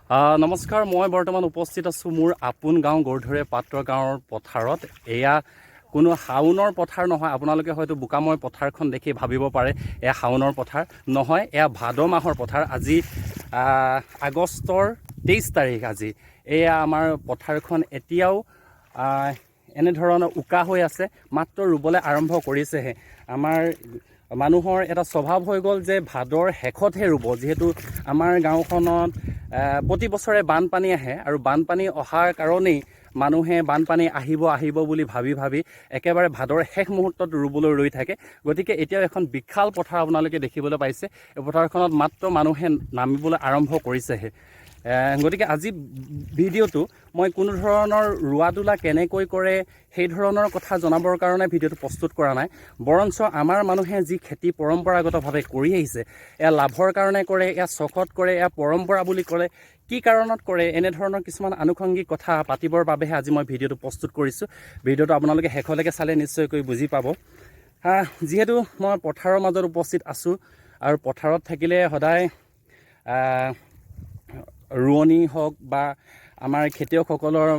নমস্কাৰ, মই বৰ্তমান উপস্থিত আছোঁ মোৰ আপোন গাঁও গৰধৰে পাত্ৰ গাঁৱৰ পথাৰত। এয়া কোনো শাওনৰ পথাৰ নহয়। আপোনালোকে হয়তো বোকাময় পথাৰখন দেখি ভাবিব পাৰে এয়া শাওনৰ পথাৰ নহয়, এয়া ভাদ মাহৰ পথাৰ। আজি আগষ্টৰ 23 তাৰিখ। আজি এয়া আমাৰ পথাৰখন এতিয়াও এনেধৰণৰ উকা হৈ আছে, মাত্ৰ ৰুবলৈ আৰম্ভ কৰিছেহে। আমাৰ মানুহৰ এটা স্বভাৱ হৈ গ'ল যে ভাদৰ শেষতহে ৰুব, যিহেতু আমাৰ গাঁওখনত প্ৰতি বছৰে বানপানী আহে আৰু বানপানী অহাৰ কাৰণেই মানুহে বানপানী আহিব বুলি ভাবি একেবাৰে ভাদৰ শেষ মুহূৰ্তত ৰুবলৈ ৰৈ থাকে। গতিকে এতিয়াও এখন বিশাল পথাৰ আপোনালোকে দেখিবলৈ পাইছে। এই পথাৰখনত মাত্ৰ মানুহে নামিবলৈ আৰম্ভ কৰিছেহে। গতিকে আজি ভিডিঅ'টো মই কোনো ধৰণৰ ৰোৱা তোলা কেনেকৈ কৰে সেই ধৰণৰ কথা জনাবৰ কাৰণে ভিডিঅ'টো প্ৰস্তুত কৰা নাই, বৰঞ্চ আমাৰ মানুহে যি খেতি পৰম্পৰাগতভাৱে কৰি আহিছে, এয়া লাভৰ কাৰণে কৰে, এয়া চখত কৰে, এয়া পৰম্পৰা বুলি কৰে, কি কাৰণত কৰে, এনেধৰণৰ কিছুমান আনুষংগিক কথা পাতিবৰ বাবেহে আজি মই ভিডিঅ'টো প্ৰস্তুত কৰিছোঁ। ভিডিঅ'টো আপোনালোকে শেষলৈকে চালে নিশ্চয়কৈ বুজি পাব। যিহেতু মই পথাৰৰ মাজত উপস্থিত আছোঁ আৰু পথাৰত থাকিলে সদায় ৰোৱনী হওক বা আমাৰ খেতিয়কসকলৰ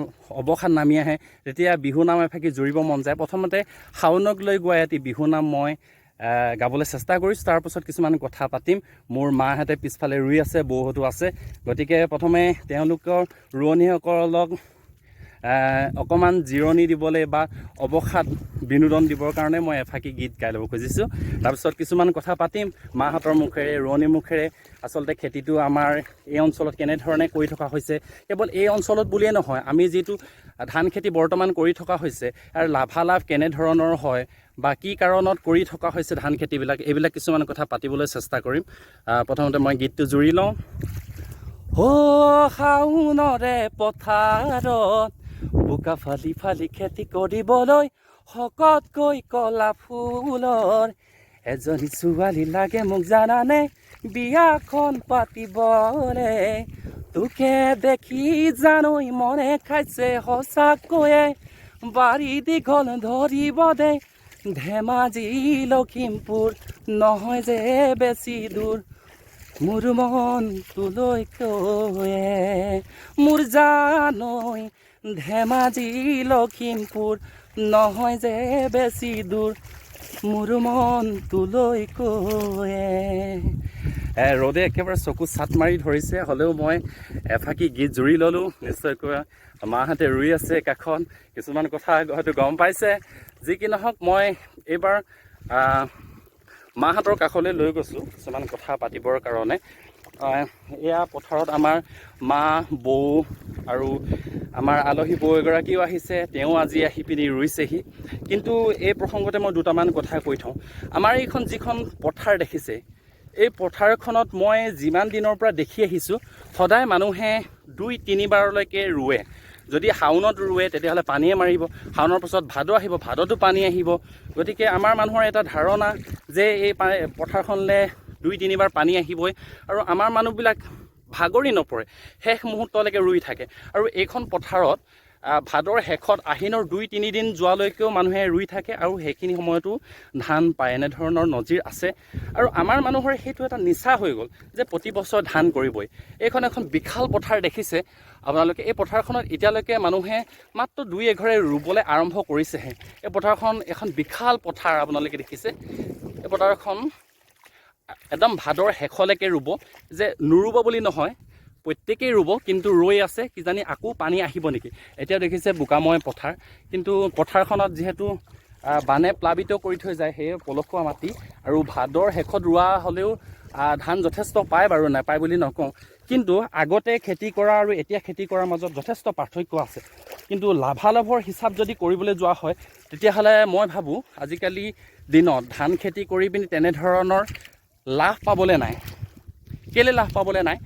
অৱসাদ নামি আহে, তেতিয়া বিহু নাম এফাকি জুৰিব মন যায়। প্ৰথমতে শাওনক লৈ গোৱা এটি বিহু নাম মই গাবলৈ চেষ্টা কৰিছোঁ, তাৰপাছত কিছুমান কথা পাতিম। মোৰ মাহঁতে পিছফালে ৰুই আছে, বৌহঁতো আছে। গতিকে প্ৰথমে তেওঁলোকৰ ৰোৱনীসকলক অকণমান জিৰণি দিবলৈ বা অৱসাদ বিনোদন দিবৰ কাৰণে মই এফাকি গীত গাই ল'ব খুজিছোঁ। তাৰপিছত কিছুমান কথা পাতিম মাহঁতৰ মুখেৰে, ৰোৱনীৰ মুখেৰে। আচলতে খেতিটো আমাৰ এই অঞ্চলত কেনেধৰণে কৰি থকা হৈছে, কেৱল এই অঞ্চলত বুলিয়ে নহয়, আমি যিটো ধান খেতি বৰ্তমান কৰি থকা হৈছে আৰু লাভালাভ কেনেধৰণৰ হয় বা কি কাৰণত কৰি থকা হৈছে ধান খেতিবিলাক, এইবিলাক কিছুমান কথা পাতিবলৈ চেষ্টা কৰিম। প্ৰথমতে মই গীতটো জুৰি লওঁ। শাওনৰে পথাৰত বোকা ফালি ফালি খেতি কৰিবলৈ শকতকৈ কলা ফুলৰ এজনী ছোৱালী লাগে মোক জানানে বিয়াখন পাতিবলে। তোকে দেখি জানৈ মনে খাইছে সঁচাকৈয়ে, বাৰী দীঘল ধৰিব দে ধেমাজি লখিমপুৰ নহয় যে বেছি দূৰ, মোৰ মন তোলৈ কয়ে মোৰ জানৈ ধেমাজি লখিমপুৰ নহয় যে বেছি দূৰ, মোৰ মন তোলৈ কয়ে। ৰ'দে একেবাৰে চকু চাট মাৰি ধৰিছে, হ'লেও মই এফাকি গীত জুৰি ল'লোঁ। নিশ্চয়কৈ মাহঁতে ৰুই আছে কাষত, কিছুমান কথা হয়তো গম পাইছে। যি কি নহওক, মই এইবাৰ মাহঁতৰ কাষলৈ লৈ গৈছোঁ কিছুমান কথা পাতিবৰ কাৰণে। এয়া পথাৰত আমাৰ মা, বৌ আৰু আমাৰ আলহী বৌ এগৰাকীও আহিছে, তেওঁ আজি আহি পিনি ৰুইছেহি। কিন্তু এই প্ৰসংগতে মই দুটামান কথা কৈ থওঁ। আমাৰ এইখন যিখন পথাৰ দেখিছে, এই পথাৰখনত মই যিমান দিনৰ পৰা দেখি আহিছোঁ, সদায় মানুহে 2-3 বাৰলৈকে ৰুৱে। যদি শাওনত ৰুৱে তেতিয়াহ'লে পানীয়ে মাৰিব, শাওনৰ পাছত ভাদ আহিব, ভাদতো পানী আহিব। গতিকে আমাৰ মানুহৰ এটা ধাৰণা যে এই পথাৰখনলৈ 2-3 বাৰ পানী আহিবই, আৰু আমাৰ মানুহবিলাক ভাগৰি নপৰে, শেষ মুহূৰ্তলৈকে ৰুই থাকে। আৰু এইখন পথাৰত ভাদৰ শেষত আহিনৰ 2-3 দিন যোৱালৈকেও মানুহে ৰুই থাকে আৰু সেইখিনি সময়তো ধান পায়। এনেধৰণৰ নজিৰ আছে আৰু আমাৰ মানুহৰ সেইটো এটা নিচা হৈ গ'ল যে প্ৰতি বছৰ ধান কৰিবই। এইখন এখন বিশাল পথাৰ দেখিছে আপোনালোকে। এই পথাৰখনত এতিয়ালৈকে মানুহে মাত্ৰ 2-1 ঘৰে ৰুবলৈ আৰম্ভ কৰিছেহে। এই পথাৰখন এখন বিশাল পথাৰ আপোনালোকে দেখিছে। এই পথাৰখন একদম ভাদৰ শেষলৈকে ৰুব, যে নুৰুব বুলি নহয়, প্ৰত্যেকেই ৰুব, কিন্তু ৰৈ আছে কিজানি আকৌ পানী আহিব নেকি। এতিয়া দেখিছে বোকাময় পথাৰ, কিন্তু পথাৰখনত যিহেতু বানে প্লাবিত কৰি থৈ যায়, সেয়ে পলসুৱা মাটি, আৰু ভাদৰ শেষত ৰোৱা হ'লেও ধান যথেষ্ট পায় বাৰু, নাপায় বুলি নকওঁ। কিন্তু আগতে খেতি কৰা আৰু এতিয়া খেতি কৰাৰ মাজত যথেষ্ট পাৰ্থক্য আছে। কিন্তু লাভালাভৰ হিচাপ যদি কৰিবলৈ যোৱা হয়, তেতিয়াহ'লে মই ভাবোঁ আজিকালি দিনত ধান খেতি কৰি পিনি তেনেধৰণৰ লাভ পাবলৈ নাই। কেলৈ লাভ পাবলৈ নাই?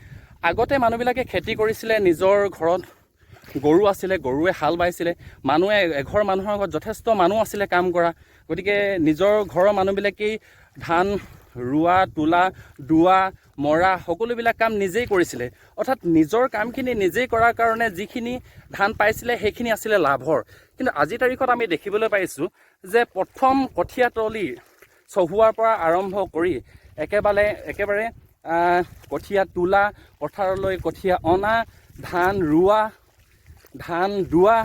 আগতে মানুহবিলাকে খেতি কৰিছিলে, নিজৰ ঘৰত গৰু আছিলে, গৰুৱে হাল বাইছিলে, মানুহে এঘৰ মানুহৰ ঘৰত যথেষ্ট মানুহ আছিলে কাম কৰা। গতিকে নিজৰ ঘৰৰ মানুহবিলাকেই ধান ৰোৱা, তোলা, দোৱা, মৰা সকলোবিলাক কাম নিজেই কৰিছিলে। অৰ্থাৎ নিজৰ কামখিনি নিজেই কৰাৰ কাৰণে যিখিনি ধান পাইছিলে সেইখিনি আছিলে লাভৰ। কিন্তু আজিৰ তাৰিখত আমি দেখিবলৈ পাইছোঁ যে প্ৰথম কঠীয়াতলি চহোৱাৰ পৰা আৰম্ভ কৰি একেবাৰে কঠীয়া তোলা, পথাৰলৈ কঠীয়া অনা, ধান ৰোৱা, ধান দোৱা,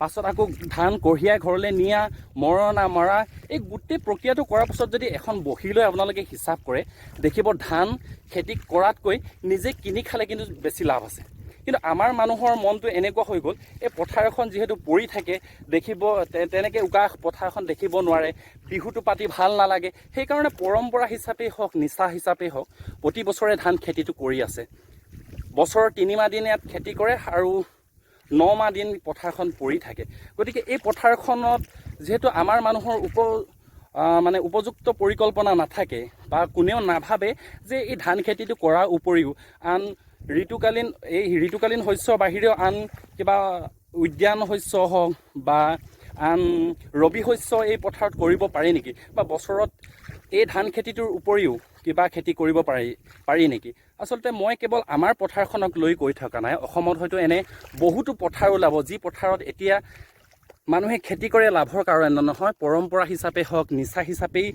পাছত আকৌ ধান কঢ়িয়াই ঘৰলৈ নিয়া, মৰণা মৰা, এই গোটেই প্ৰক্ৰিয়াটো কৰাৰ পাছত যদি এখন বহি লৈ আপোনালোকে হিচাপ কৰে, দেখিব ধান খেতি কৰাতকৈ নিজে কিনি খালে কিন্তু বেছি লাভ আছে। কিন্তু আমাৰ মানুহৰ মনটো এনেকুৱা হৈ গ'ল, এই পথাৰ এখন যিহেতু পৰি থাকে, দেখিব তেনেকৈ উকা পথাৰ এখন দেখিব নোৱাৰে, বিহুটো পাতি ভাল নালাগে, সেইকাৰণে পৰম্পৰা হিচাপেই হওক, নিচা হিচাপেই হওক, প্ৰতি বছৰে ধান খেতিটো কৰি আছে। বছৰৰ 3 মাহ দিন ইয়াত খেতি কৰে আৰু 9 মাহ দিন পথাৰখন পৰি থাকে। গতিকে এই পথাৰখনত যিহেতু আমাৰ মানুহৰ উপযুক্ত পৰিকল্পনা নাথাকে বা কোনেও নাভাবে যে এই ধান খেতিটো কৰাৰ উপৰিও আন ঋতুকালীন শস্যৰ বাহিৰেও আন কিবা উদ্যান শস্য হওক বা আন ৰবি শস্য এই পথাৰত কৰিব পাৰি নেকি, বা বছৰত এই ধান খেতিটোৰ উপৰিও কিবা খেতি কৰিব পাৰি নেকি। আচলতে মই কেৱল আমাৰ পথাৰখনক লৈ কৈ থকা নাই, অসমত হয়তো এনে বহুতো পথাৰ ওলাব যি পথাৰত এতিয়া মানুহে খেতি কৰে লাভৰ কাৰণে নহয়, পৰম্পৰা হিচাপে হওক, নিচা হিচাপেই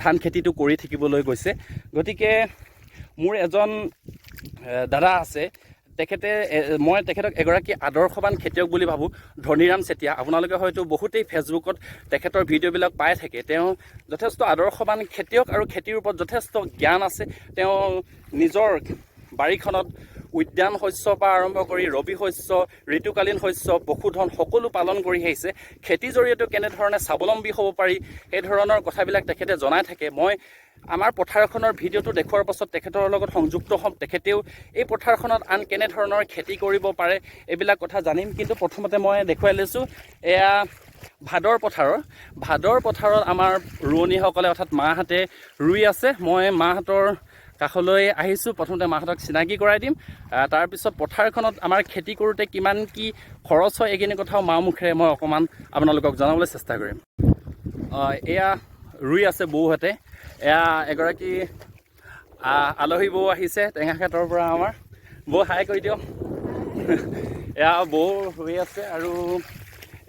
ধান খেতিটো কৰি থাকিবলৈ গৈছে। গতিকে মোৰ এজন দাদা আছে, মই তেখেতক এগৰাকী আদৰ্শৱান খেতিয়ক বুলি ভাবোঁ, ধনীৰাম চেতিয়া। আপোনালোকে হয়তো বহুতেই ফেচবুকত তেখেতৰ ভিডিঅ'বিলাক পাই থাকে। তেওঁ যথেষ্ট আদৰ্শৱান খেতিয়ক আৰু খেতিৰ ওপৰত যথেষ্ট জ্ঞান আছে। তেওঁ নিজৰ বাৰীখনত উদ্যান শস্য পৰা আৰম্ভ কৰি ৰবি শস্য, ঋতুকালীন শস্য, পশুধন সকলো পালন কৰি আহিছে। খেতিৰ জৰিয়তে কেনেধৰণে স্বাৱলম্বী হ'ব পাৰি সেই ধৰণৰ কথাবিলাক তেখেতে জনাই থাকে। মই আমাৰ পথাৰখনৰ ভিডিঅ'টো দেখুৱাৰ পাছত তেখেতৰ লগত সংযুক্ত হ'ম, তেখেতেও এই পথাৰখনত আন কেনেধৰণৰ খেতি কৰিব পাৰে এইবিলাক কথা জানিম। কিন্তু প্ৰথমতে মই দেখুৱাই লৈছোঁ, এয়া ভাদৰ পথাৰত আমাৰ ৰোৱনীসকলে অৰ্থাৎ মাহঁতে ৰুই আছে। মই মাহঁতৰ কাষলৈ আহিছোঁ, প্ৰথমতে মাহঁতক চিনাকি কৰাই দিম, তাৰপিছত পথাৰখনত আমাৰ খেতি কৰোঁতে কিমান কি খৰচ হয় এইখিনি কথাও মাৰ মুখেৰে মই অকণমান আপোনালোকক জনাবলৈ চেষ্টা কৰিম। এয়া ৰুই আছে বৌহঁতে, এয়া এগৰাকী আলহী বৌ আহিছে টেঙাখাটৰ পৰা আমাৰ। বৌ হাই কৰি দিয়ক। এয়া বৌ ৰুই আছে আৰু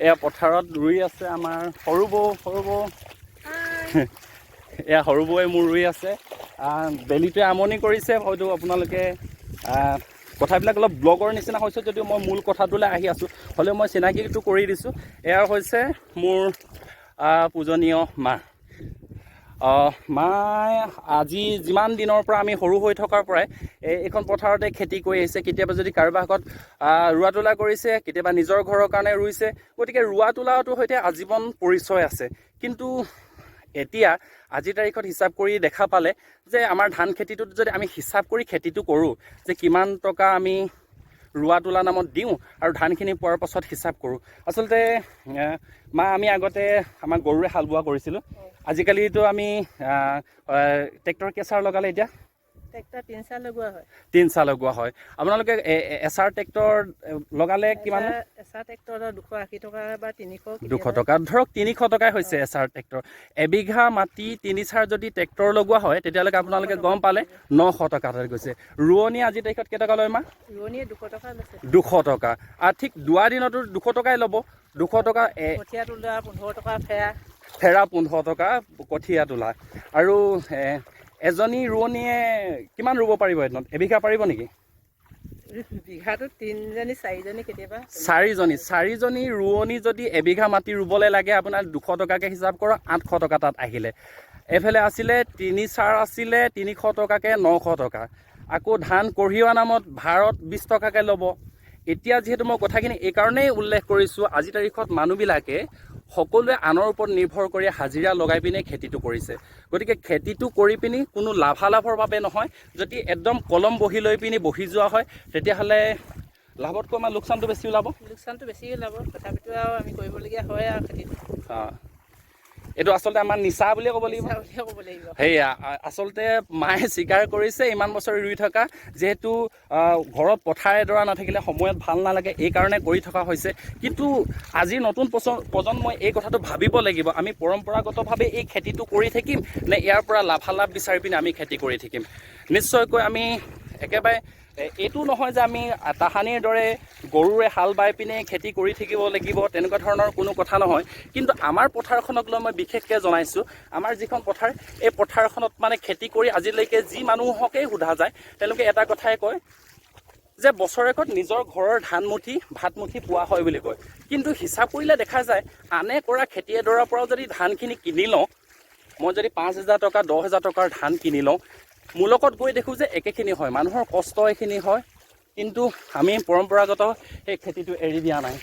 এয়া পথাৰত ৰুই আছে আমাৰ সৰু বৌ এয়া সৰু বৌৱে মোৰ ৰুই আছে। বেলিটোৱে আমনি কৰিছে, হয়তো আপোনালোকে কথাবিলাক অলপ ব্লগৰ নিচিনা হৈছে যদিও মই মূল কথাটোলৈ আহি আছোঁ, হ'লেও মই চিনাকিটো কৰি দিছোঁ। এয়া হৈছে মোৰ পূজনীয় মা। মায়ে আজি যিমান দিনৰ পৰা আমি সৰু হৈ থকাৰ পৰাই এইখন পথাৰতে খেতি কৰি আহিছে। কেতিয়াবা যদি কাৰোবাৰ ঘৰত ৰোৱা তোলা কৰিছে, কেতিয়াবা নিজৰ ঘৰৰ কাৰণে ৰুইছে। গতিকে ৰোৱা তোলাটো সৈতে আজীৱন পৰিচয় আছে। কিন্তু এতিয়া আজিৰ তাৰিখত হিচাপ কৰি দেখা পালে যে আমাৰ ধান খেতিটোত যদি আমি হিচাপ কৰি খেতিটো কৰোঁ যে কিমান টকা আমি ৰোৱা তোলা নামত দিওঁ আৰু ধানখিনি পোৱাৰ পাছত হিচাপ কৰোঁ। আচলতে আমি আগতে আমাৰ গৰুৰে হাল বোৱা কৰিছিলোঁ। আজিকালিতো আমি ট্ৰেক্টৰ কেঁচাৰ লগালে, এতিয়া ট্ৰেক্টৰ 3 চাহ লগোৱা হয়। 3 চাহ লগোৱা হয়। আপোনালোকে এচাৰ ট্ৰেক্টৰ লগালে কিমান? এচাৰ ট্ৰেক্টৰৰ 280 টকা বা 300 টকা, ধৰক 300 টকাই হৈছে এচাৰ ট্ৰেক্টৰ। এবিঘা মাটি 3 চাৰ যদি ট্ৰেক্টৰ লগোৱা হয় তেতিয়ালৈকে আপোনালোকে গম পালে 900 টকা হৈ গৈছে। ৰোৱনী আজিৰ তাৰিখত কেইটকা লয় মা? ৰোৱনীয়ে 200 টকা লৈছে। 200 টকা। আৰু ঠিক দোৱা দিনতো 200 টকাই ল'ব। 200 টকা কঠীয়া তোলা, 15 টকা ফেৰা 15 টকা কঠীয়া তোলা। আৰু এজনী ৰোৱনীয়ে কিমান ৰুব পাৰিব এদিনত? এবিঘা পাৰিব নেকি? বিঘাটো 3জনী 4জনী কেতিয়াবা। 4জনী ৰোৱনী যদি এবিঘা মাটি ৰুবলৈ লাগে, আপোনাৰ 200 টকাকৈ হিচাপ কৰক, 800 টকা তাত আহিলে। এফালে আছিলে 3 চাৰ আছিলে 300 টকাকৈ 900 টকা। আকৌ ধান কঢ়িওৱা নামত ভাৰত 20 টকাকৈ ল'ব। এতিয়া যিহেতু মই কথাখিনি এইকাৰণেই উল্লেখ কৰিছোঁ, আজিৰ তাৰিখত মানুহবিলাকে সকলোৱে আনৰ ওপৰত নিৰ্ভৰ কৰি হাজিৰা লগাই পিনে খেতিটো কৰিছে। গতিকে খেতিটো কৰি পিনি কোনো লাভালাভৰ বাবে নহয়, যদি একদম কলম বহি লৈ পিনি বহি যোৱা হয় তেতিয়াহ'লে লাভতকৈ আমাৰ লোকচানটো বেছি ওলাব। তথাপিতো আৰু আমি কৰিবলগীয়া হয় আৰু খেতিটো। এইটো আচলতে আমাৰ নিচা বুলিয়ে ক'ব লাগিব। সেয়া আচলতে মায়ে স্বীকাৰ কৰিছে ইমান বছৰ ৰুই থকা, যিহেতু ঘৰত পথাৰ এডৰা নাথাকিলে সময়ত ভাল নালাগে, এইকাৰণে কৰি থকা হৈছে। কিন্তু আজি নতুন প্ৰজন্মই এই কথাটো ভাবিব লাগিব, আমি পৰম্পৰাগতভাৱে এই খেতিটো কৰি থাকিম নে ইয়াৰ পৰা লাভালাভ বিচাৰি পিনে আমি খেতি কৰি থাকিম। নিশ্চয়কৈ আমি একেবাৰে এইটো নহয় যে আমি তাহানিৰ দৰে গৰুৰে হাল বাই পিনে খেতি কৰি থাকিব লাগিব, তেনেকুৱা ধৰণৰ কোনো কথা নহয়। কিন্তু আমাৰ পথাৰখনক লৈ মই বিশেষকৈ জনাইছোঁ, আমাৰ যিখন পথাৰ, এই পথাৰখনত মানে খেতি কৰি আজিলৈকে যি মানুহকেই সোধা যায় তেওঁলোকে এটা কথাই কয় যে বছৰেকত নিজৰ ঘৰৰ ধানমুঠি ভাতমুঠি পোৱা হয় বুলি কয়। কিন্তু হিচাপ কৰিলে দেখা যায় আনে কৰা খেতি এডৰাৰ পৰাও যদি ধানখিনি কিনি লওঁ, মই যদি 5,000 টকা 10,000 টকাৰ ধান কিনি লওঁ, মোৰ লগত গৈ দেখোঁ যে একেখিনি হয়, মানুহৰ কষ্ট এইখিনি হয়। কিন্তু আমি পৰম্পৰাগত সেই খেতিটো এৰি দিয়া নাই।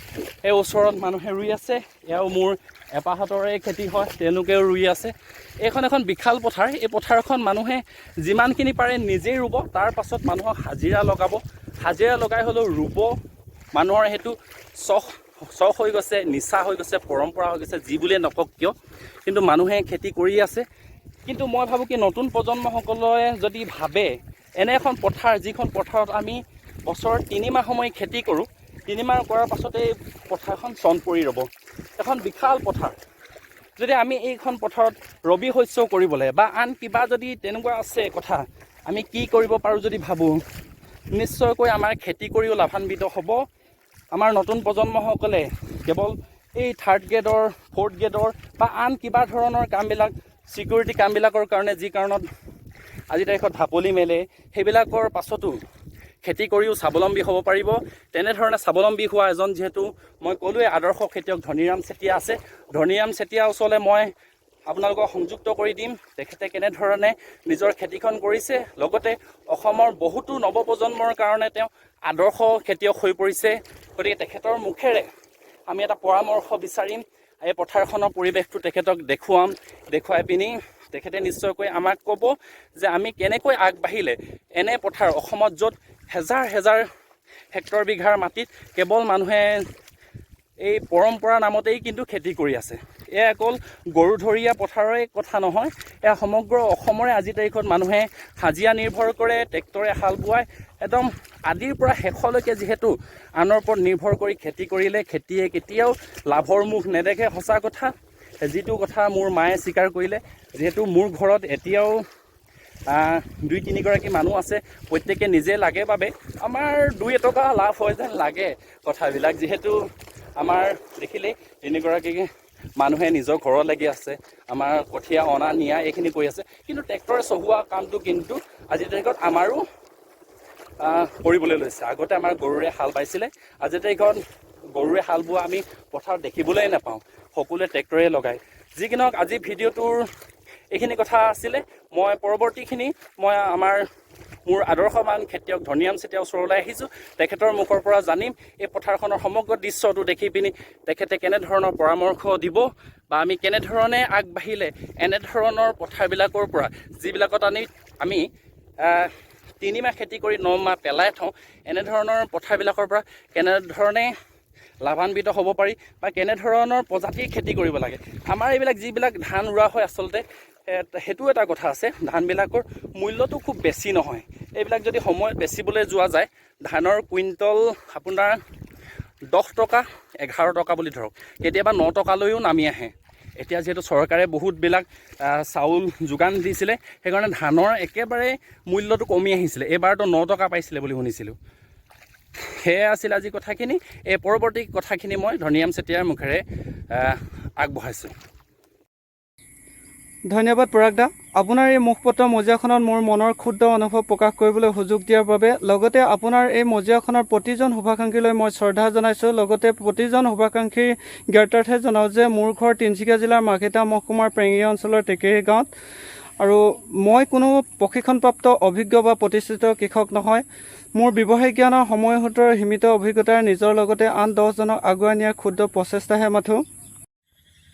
এই ওচৰত মানুহে ৰুই আছে, এয়াও মোৰ এপাহঁতৰে খেতি হয়, তেওঁলোকেও ৰুই আছে। এইখন এখন বিশাল পথাৰ। এই পথাৰখন মানুহে যিমানখিনি পাৰে নিজেই ৰুব, তাৰ পাছত মানুহক হাজিৰা লগাব, হাজিৰা লগাই হ'লেও ৰুব। মানুহৰ সেইটো চখ হৈ গৈছে, নিচা হৈ গৈছে, পৰম্পৰা হৈ গৈছে, যি বুলিয়ে নকওক কিয়, কিন্তু মানুহে খেতি কৰি আছে। কিন্তু মই ভাবোঁ কি নতুন প্ৰজন্মসকলে যদি ভাবে এনে এখন পথাৰ, যিখন পথাৰত আমি বছৰত 3 মাহ সময় খেতি কৰোঁ, 3 মাহ কৰাৰ পাছতে এই পথাৰখন চন পৰি ৰ'ব, এখন বিশাল পথাৰ। যদি আমি এইখন পথাৰত ৰবি শস্যও কৰিবলৈ বা আন কিবা যদি তেনেকুৱা আছে কথা, আমি কি কৰিব পাৰোঁ যদি ভাবোঁ, নিশ্চয়কৈ আমাৰ খেতি কৰিও লাভান্বিত হ'ব। আমাৰ নতুন প্ৰজন্মসকলে কেৱল এই 3rd গ্ৰেডৰ 4th গ্ৰেডৰ বা আন কিবা ধৰণৰ কামবিলাক, ছিকিউৰিটি কামবিলাকৰ কাৰণে যি কাৰণত আজিৰ তাৰিখত ঢাপলি মেলে, সেইবিলাকৰ পাছতো খেতি কৰিও স্বাৱলম্বী হ'ব পাৰিব। তেনেধৰণে স্বাৱলম্বী হোৱা এজন, যিহেতু মই ক'লোৱে আদৰ্শ খেতিয়ক ধনীৰাম চেতিয়া আছে, ধনীৰাম চেতিয়াৰ ওচৰলৈ মই আপোনালোকক সংযুক্ত কৰি দিম। তেখেতে কেনেধৰণে নিজৰ খেতিখন কৰিছে, লগতে অসমৰ বহুতো নৱপ্ৰজন্মৰ কাৰণে তেওঁ আদৰ্শ খেতিয়ক হৈ পৰিছে। গতিকে তেখেতৰ মুখেৰে আমি এটা পৰামৰ্শ বিচাৰিম, এই পথাৰখনৰ পৰিৱেশটো তেখেতক দেখুৱাই পিনি তেখেতে নিশ্চয়কৈ আমাক ক'ব যে আমি কেনেকৈ আগবাঢ়িলে এনে পথাৰ অসমত, য'ত হেজাৰ হেজাৰ হেক্টৰ বিঘাৰ মাটিত কেৱল মানুহে এই পৰম্পৰা নামতেই কিন্তু খেতি কৰি আছে। এয়া অকল গৰুধৰীয়া পথাৰৰে কথা নহয়, এয়া সমগ্ৰ অসমৰে আজিৰ তাৰিখত মানুহে হাজিৰা নিৰ্ভৰ কৰে, ট্ৰেক্টৰে হাল বোৱাই একদম আদিৰ পৰা শেষলৈকে যিহেতু আনৰ ওপৰত নিৰ্ভৰ কৰি খেতি কৰিলে, খেতিয়ে কেতিয়াও লাভৰ মুখ নেদেখে। সঁচা কথা, যিটো কথা মোৰ মায়ে স্বীকাৰ কৰিলে, যিহেতু মোৰ ঘৰত এতিয়াও 2-3 গৰাকী মানুহ আছে, প্ৰত্যেকে নিজে লাগে বাবে আমাৰ 2-এটকা লাভ হয় যেন লাগে কথাবিলাক। যিহেতু আমাৰ দেখিলেই 3 গৰাকী মানুহে নিজৰ ঘৰত লাগি আছে, আমাৰ কঠীয়া অনা নিয়া এইখিনি কৰি আছে। কিন্তু ট্ৰেক্টৰে চহোৱা কামটো কিন্তু আজিৰ তাৰিখত আমাৰো কৰিবলৈ লৈছে। আগতে আমাৰ গৰুৰে হাল বাইছিলে, আজিৰ তাৰিখত গৰুৰে হাল বোৱা আমি পথাৰত দেখিবলৈ নাপাওঁ, সকলোৱে ট্ৰেক্টৰে লগায়। যি কি নহওক, আজি ভিডিঅ'টোৰ এইখিনি কথা আছিলে। মই পৰৱৰ্তীখিনি মোৰ আদৰ্শৱান খেতিয়ক ধনীৰাম চেতিয়াৰ ওচৰলৈ আহিছোঁ, তেখেতৰ মুখৰ পৰা জানিম এই পথাৰখনৰ সমগ্ৰ দৃশ্যটো দেখি পিনি তেখেতে কেনেধৰণৰ পৰামৰ্শ দিব বা আমি কেনেধৰণে আগবাঢ়িলে এনেধৰণৰ পথাৰবিলাকৰ পৰা, যিবিলাকত আমি 3 মাহ খেতি কৰি 9 মাহ পেলাই থওঁ, এনেধৰণৰ পথাৰবিলাকৰ পৰা কেনেধৰণে লাভান্বিত হ'ব পাৰি বা কেনেধৰণৰ প্ৰজাতিৰ খেতি কৰিব লাগে। আমাৰ এইবিলাক যিবিলাক ধান ৰোৱা হয়, আচলতে সেইটো এটা কথা আছে, ধানবিলাকৰ মূল্যটো খুব বেছি নহয়। এইবিলাক যদি সময়ত বেচিবলৈ যোৱা যায়, ধানৰ কুইণ্টল আপোনাৰ 10 টকা 11 টকা বুলি ধৰক, কেতিয়াবা 9 টকালৈও নামি আহে। এতিয়া যিহেতু চৰকাৰে বহুতবিলাক চাউল যোগান দিছিলে, সেইকাৰণে ধানৰ একেবাৰে মূল্যটো কমি আহিছিলে। এইবাৰতো 9 টকা পাইছিলে বুলি শুনিছিলোঁ। সেয়া আছিল আজি কথাখিনি। এই পৰৱৰ্তী কথাখিনি মই ধনীৰাম চেতিয়াৰ মুখেৰে আগবঢ়াইছোঁ। ধন্যবাদ পৰাগদা, আপোনাৰ এই মুখপত্ৰ মজিয়াখনত মোৰ মনৰ ক্ষুদ্ৰ অনুভৱ প্ৰকাশ কৰিবলৈ সুযোগ দিয়াৰ বাবে। লগতে আপোনাৰ এই মজিয়াখনৰ প্ৰতিজন শুভাকাংক্ষীলৈ মই শ্ৰদ্ধা জনাইছোঁ। লগতে প্ৰতিজন শুভাকাংক্ষীৰ জ্ঞাতাৰ্থে জনাওঁ যে মোৰ ঘৰ তিনিচুকীয়া জিলাৰ মাৰ্ঘেৰিটা মহকুমাৰ পেঙেৰি অঞ্চলৰ টেকেৰী গাঁৱত, আৰু মই কোনো প্ৰশিক্ষণপ্ৰাপ্ত অভিজ্ঞ বা প্ৰতিষ্ঠিত কৃষক নহয়। মোৰ ব্যৱসায়িক জ্ঞানৰ সময়সূত্ৰৰ সীমিত অভিজ্ঞতাৰ নিজৰ লগতে আন 10জনক আগুৱাই নিয়াৰ ক্ষুদ্ৰ প্ৰচেষ্টাহে মাথো।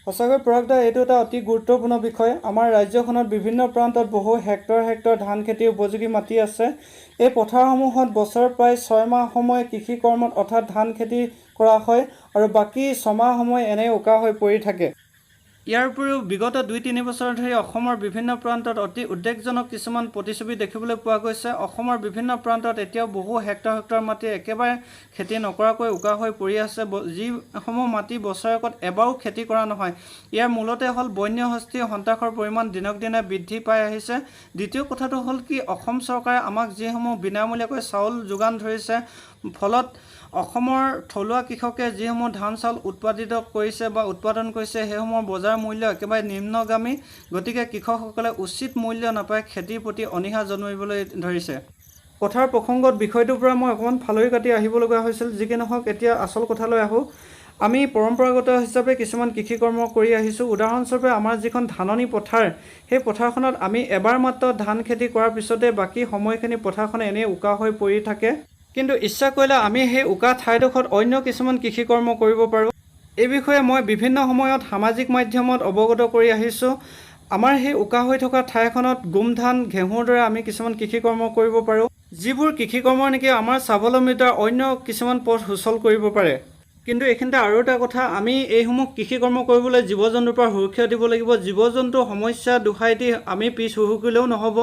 সঁচাকৈ পৰাগদা, এইটো এটা অতি গুৰুত্বপূৰ্ণ বিষয়। আমাৰ ৰাজ্যখনত বিভিন্ন প্ৰান্তত বহু হেক্টৰ ধান খেতিৰ উপযোগী মাটি আছে। এই পথাৰসমূহত বছৰত প্ৰায় 6 মাহ সময় কৃষি কৰ্মত অৰ্থাৎ ধান খেতি কৰা হয়, আৰু বাকী 6 মাহ সময় এনেই উকা হৈ পৰি থাকে। ইয়াৰ উপৰিও বিগত 2-3 বছৰ ধৰি অসমৰ বিভিন্ন প্ৰান্তত অতি উদ্বেগজনক কিছুমান প্ৰতিচ্ছবি দেখিবলৈ পোৱা গৈছে। অসমৰ বিভিন্ন প্ৰান্তত এতিয়াও বহু হেক্টৰ হেক্টৰ মাটি একেবাৰে খেতি নকৰাকৈ উকা হৈ পৰি আছে, যিসমূহ মাটি বছৰেকত এবাৰো খেতি কৰা নহয়। ইয়াৰ মূলতে হ'ল বন্যহস্তী সন্ত্ৰাসৰ পৰিমাণ দিনক দিনে বৃদ্ধি পাই আহিছে। দ্বিতীয় কথাটো হ'ল কি, অসম চৰকাৰে আমাক যিসমূহ বিনামূলীয়াকৈ চাউল যোগান ধৰিছে, ফলত অসমৰ থলুৱা কৃষকে যিসমূহ ধান চাউল উৎপাদিত কৰিছে বা উৎপাদন কৰিছে সেইসমূহৰ বজাৰ মূল্য একেবাৰে নিম্নগামী। গতিকে কৃষকসকলে উচিত মূল্য নাপায় খেতিৰ প্ৰতি অনীহা জন্মিবলৈ ধৰিছে। কথাৰ প্ৰসংগত বিষয়টোৰ পৰা মই অকণমান ফালৰি কাটি আহিব লগা হৈছিল। যি কি নহওক, এতিয়া আচল কথালৈ আহোঁ। আমি পৰম্পৰাগত হিচাপে কিছুমান কৃষি কৰ্ম কৰি আহিছোঁ। উদাহৰণস্বৰূপে আমাৰ যিখন ধাননি পথাৰ, সেই পথাৰখনত আমি এবাৰ মাত্ৰ ধান খেতি কৰাৰ পিছতে বাকী সময়খিনি পথাৰখন এনেই উকা হৈ পৰি থাকে। কিন্তু ইচ্ছা কৰিলে আমি সেই উকা ঠাইডোখৰত অন্য কিছুমান কৃষি কৰ্ম কৰিব পাৰোঁ। এই বিষয়ে মই বিভিন্ন সময়ত সামাজিক মাধ্যমত অৱগত কৰি আহিছোঁ। আমাৰ সেই উকা হৈ থকা ঠাইখনত গোমধান, ঘেঁহুৰ দৰে আমি কিছুমান কৃষি কৰ্ম কৰিব পাৰোঁ, যিবোৰ কৃষি কৰ্ম নেকি আমাৰ স্বাৱলম্বিতাৰ অন্য কিছুমান পথ সুচল কৰিব পাৰে। কিন্তু এইখিনিতে আৰু এটা কথা, আমি এইসমূহ কৃষি কৰ্ম কৰিবলৈ জীৱ জন্তুৰ পৰা সুৰক্ষা দিব লাগিব। জীৱ জন্তুৰ সমস্যা দোহাই দি আমি পিছ হুহুকিলেও নহ'ব।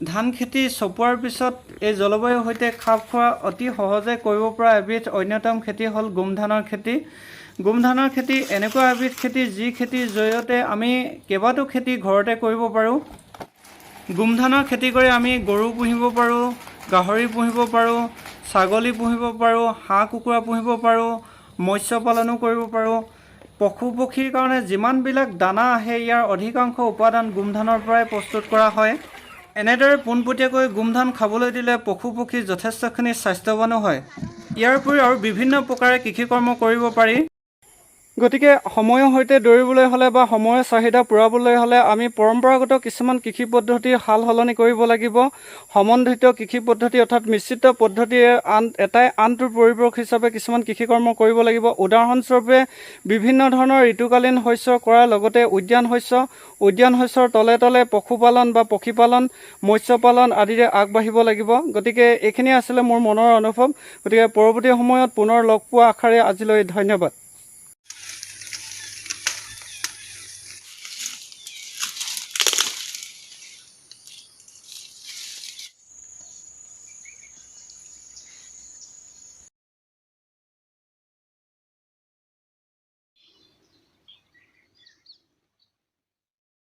ধান খেতি চপোৱাৰ পিছত এই জলবায়ুৰ সৈতে খাপ খোৱা অতি সহজে কৰিব পৰা এবিধ অন্যতম খেতি হ'ল গোমধানৰ খেতি। গোমধানৰ খেতি এনেকুৱা এবিধ খেতি, যি খেতিৰ জৰিয়তে আমি কেইবাটাও খেতি ঘৰতে কৰিব পাৰোঁ। গোমধানৰ খেতি কৰি আমি গৰু পুহিব পাৰোঁ, গাহৰি পুহিব পাৰোঁ, ছাগলী পুহিব পাৰোঁ, হাঁহ কুকুৰা পুহিব পাৰোঁ, মৎস্য পালনো কৰিব পাৰোঁ। পশু পক্ষীৰ কাৰণে যিমানবিলাক দানা আহে, ইয়াৰ অধিকাংশ উপাদান গোমধানৰ পৰাই প্ৰস্তুত কৰা হয়। এনেদৰে পোনপটীয়াকৈ গোমধান খাবলৈ দিলে পশু পক্ষী যথেষ্টখিনি স্বাস্থ্যৱানো হয়। ইয়াৰ উপৰিও আৰু বিভিন্ন প্ৰকাৰে কৃষি কৰ্ম কৰিব পাৰি। গতিকে সময়ৰ সৈতে দৌৰিবলৈ হ'লে বা সময়ৰ চাহিদা পূৰাবলৈ হ'লে আমি পৰম্পৰাগত কিছুমান কৃষি পদ্ধতিৰ সাল সলনি কৰিব লাগিব। সমন্বিত কৃষি পদ্ধতি অৰ্থাৎ মিশ্ৰিত পদ্ধতিৰে এটাই আনটোৰ পৰিপূৰক হিচাপে কিছুমান কৃষি কৰ্ম কৰিব লাগিব। উদাহৰণস্বৰূপে বিভিন্ন ধৰণৰ ঋতুকালীন শস্য কৰাৰ লগতে উদ্যান শস্যৰ তলে তলে পশুপালন বা পক্ষীপালন, মৎস্য পালন আদিৰে আগবাঢ়িব লাগিব। গতিকে এইখিনি আছিলে মোৰ মনৰ অনুভৱ। গতিকে পৰৱৰ্তী সময়ত পুনৰ লগ পোৱা আশাৰে আজিলৈ ধন্যবাদ।